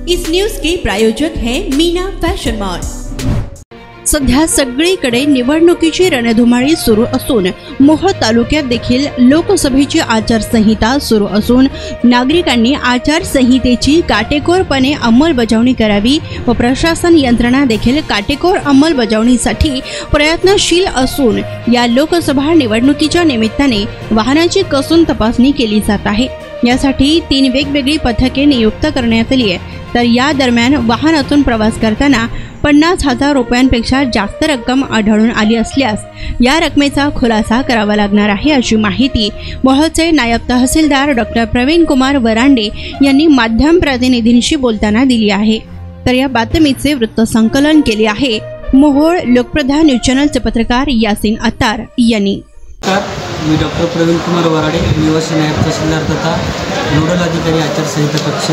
इस news के प्रायोजक हैं Meena fashion mall. सध्या सगळीकडे निवडणुकीची रणधुमाळी सुरू असून मोहोळ तालुक्यात देखील लोकसभेची आचारसंहिता सुरू असून नागरिकांनी आचारसंहितेची काटेकोरपणे अंमलबजावणी करावी व प्रशासन यंत्रणा देखील काटेकोर अंमलबजावणीसाठी प्रयत्नशील असून या लोकसभा निवडणुकीच्या निमित्ताने वाहनाची कसून तपासणी केली जात आहे। यासाठी 3 वेगवेगळी पथके नियुक्त करण्यात आली आहे। तर या दरम्यान वाहनातून प्रवास करताना 50,000 रुपयांपेक्षा जास्त रक्कम आढळून आली असल्यास या रकमेचा खुलासा करावा लागणार आहे, अशी माहिती मोहोळचे नायब तहसीलदार डॉक्टर प्रवीण कुमार वरांडे यांनी माध्यम प्रतिनिधींशी बोलताना दिली आहे। तर या बातमीचे वृत्तसंकलन केले आहे मोहोळ लोकप्रधान न्यूज चॅनलचे पत्रकार यासीन अत्तार यांनी। मी डॉक्टर प्रवीण कुमार वराडे, निवासी नायब तहसीलदार तथा नोडल अधिकारी आचारसंहिता कक्ष।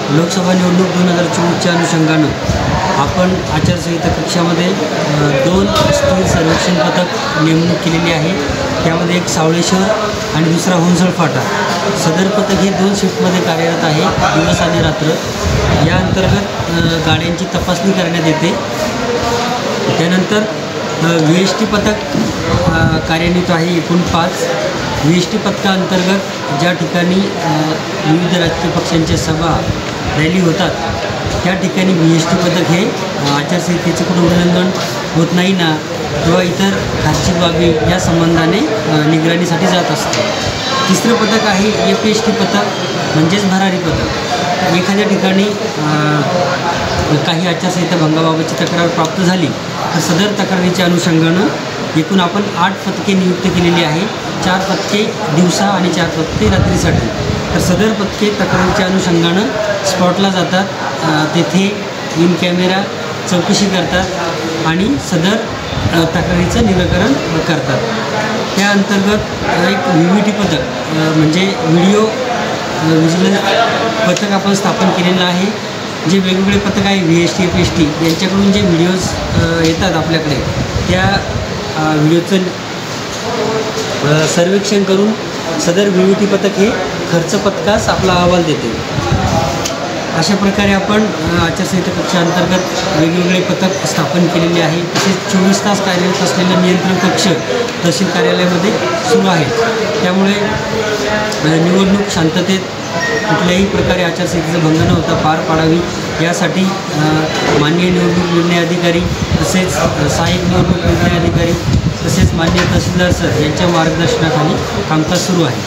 लोकसभा निवडणूक 2024च्या अनुषंगानं आपण आचारसंहिता कक्षामध्ये 2 स्थळ सर्वेक्षण पथक नेमणूक केलेली आहे। त्यामध्ये एक सावळेश्वर आणि दुसरा हुंजळ फाटा। सदर पथक हे 2 शिफ्टमध्ये कार्यरत आहे, दिवस आणि रात्र। या अंतर्गत गाड्यांची तपासणी करण्यात येते। त्यानंतर VST पथक कार्यान्वित आहे, एकूण 5 VST पथकाअंतर्गत ज्या ठिकाणी विविध राजकीय पक्षांच्या सभा रॅली होतात त्या ठिकाणी VST पथक हे आचारसंहितेचे कुठं उल्लंघन होत नाही ना किंवा इतर खासगी बाबी या संबंधाने निगराणीसाठी जात असते। तिसरं पथक आहे FST पथक, म्हणजेच भरारी पथक। एखाद्या ठिकाणी काही आचारसंहिता भंगाबाबतची तक्रार प्राप्त झाली तर सदर तक्रारीच्या अनुषंगानं एकूण आपण 8 पथके नियुक्त केलेली आहे। 4 पथके दिवसा आणि 4 पथके रात्रीसाठी। तर सदर पथके तक्रारीच्या अनुषंगानं स्पॉटला जातात, तेथे इन कॅमेरा चौकशी करतात आणि सदर तक्रारीचं निराकरण करतात। त्या अंतर्गत एक VVT पथक म्हणजे व्हिडिओ व्हिज्युअल पथक आपण स्थापन केलेलं आहे। जे वेगवेगळे पथक आहे VST FST यांच्याकडून जे व्हिडिओज येतात आपल्याकडे त्या व्हिडिओचं सर्वेक्षण करून सदर VVT पथक हे खर्च पथकास आपला अहवाल देते। अशा प्रकारे आपण आचारसंहिता कक्षाअंतर्गत वेगवेगळे पथक स्थापन केलेले आहे। तसेच 24 तास कार्यरत असलेला नियंत्रण कक्ष तहसील कार्यालयामध्ये सुरू आहे। त्यामुळे निवडणूक शांततेत कुठल्याही प्रकारे आचारसंहितेचा भंग न होता पार पाडावी यासाठी माननीय निवडणूक निर्णय अधिकारी तसेच सहाय्यक निवडणूक निर्णय अधिकारी तसेच माननीय तहसीलदार सर यांच्या मार्गदर्शनाखाली कामकाज सुरू आहे।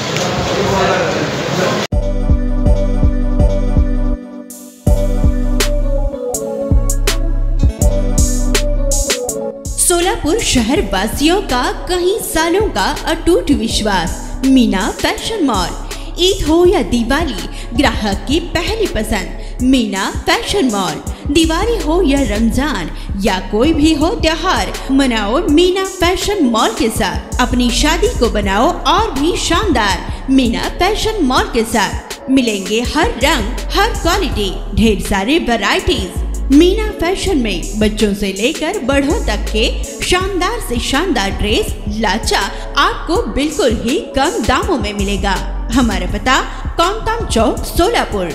सोलापुर शहर वासियों का कई सालों का अटूट विश्वास मीना फैशन मॉल। ईद हो या दिवाली, ग्राहक की पहली पसंद मीना फैशन मॉल। दिवाली हो या रमजान या कोई भी हो त्योहार, मनाओ मीना फैशन मॉल के साथ। अपनी शादी को बनाओ और भी शानदार मीना फैशन मॉल के साथ। मिलेंगे हर रंग, हर क्वालिटी, ढेर सारे वैरायटीज। मीना फैशन में बच्चों से लेकर बड़ों तक के शानदार से शानदार ड्रेस लाचा आपको बिल्कुल ही कम दामों में मिलेगा। हमारा पता कोंगताम चौक, सोलापुर।